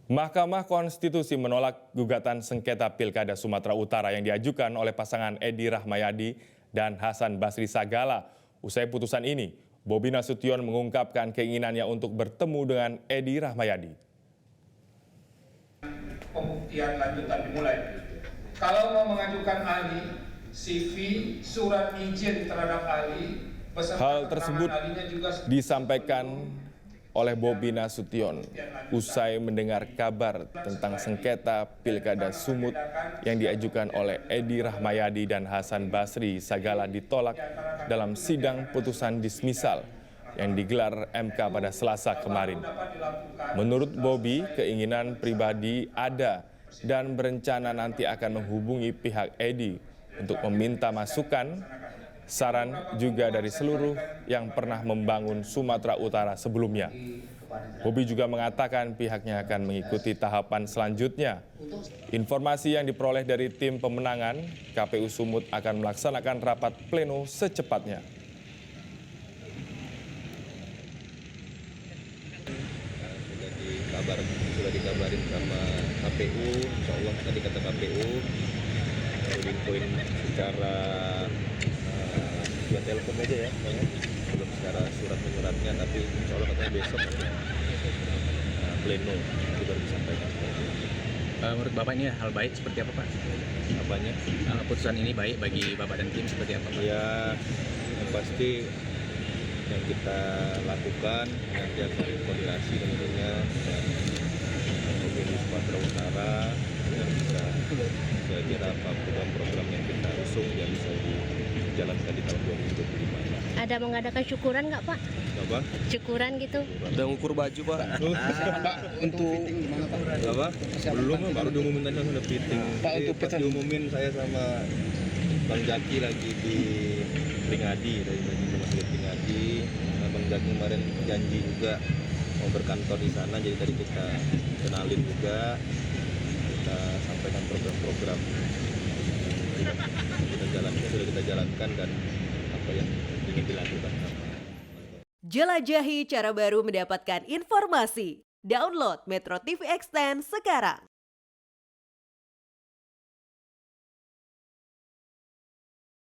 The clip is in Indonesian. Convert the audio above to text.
Mahkamah Konstitusi menolak gugatan sengketa Pilkada Sumatera Utara yang diajukan oleh pasangan Edi Rahmayadi dan Hasan Basri Sagala. Usai putusan ini, Bobi Nasution mengungkapkan keinginannya untuk bertemu dengan Edi Rahmayadi. Pembuktian lanjutan dimulai. Kalau mau mengajukan ahli, CV, surat izin terhadap ahli, hal tersebut disampaikan oleh Bobi Nasution usai mendengar kabar tentang sengketa Pilkada Sumut yang diajukan oleh Edi Rahmayadi dan Hasan Basri Sagala ditolak dalam sidang putusan dismisal yang digelar MK pada Selasa kemarin. Menurut Bobi, keinginan pribadi ada dan berencana nanti akan menghubungi pihak Edi untuk meminta masukan, saran juga dari seluruh yang pernah membangun Sumatera Utara sebelumnya. Bobi juga mengatakan pihaknya akan mengikuti tahapan selanjutnya. Informasi yang diperoleh dari tim pemenangan, KPU Sumut akan melaksanakan rapat pleno secepatnya. Sudah dikabarin sama KPU, insya Allah tadi kata KPU, poin secara via telepon aja ya, belum secara surat menyuratnya, tapi insya Allah katanya besok pleno itu baru disampaikan. Menurut Bapak ini hal baik seperti apa Pak? Apanya? Putusan ini baik bagi Bapak dan tim seperti apa Pak? Ya, yang pasti yang kita lakukan nanti akan koordinasi tentunya dan di Sumatera Utara yang bisa kira-kira apa program-program yang kita usung yang bisa dijalankan di tahun 2025. Ada mengadakan syukuran nggak Pak? Apa? Syukuran gitu? Udah ngukur baju Pak. Untuk apa? Belum, baru diumumin tadi langsung ada fitting. Pak, untuk pas diumumin saya sama Bang Jaki lagi di Pringadi, dari Rumah Sakit Pringadi. Bang Jaki kemarin janji juga mau berkantor di sana, jadi tadi kita kenalin juga, kita sampaikan program-program sudah kita jalankan dan apa yang ingin dilakukan. Jelajahi cara baru mendapatkan informasi. Download Metro TV Extend sekarang.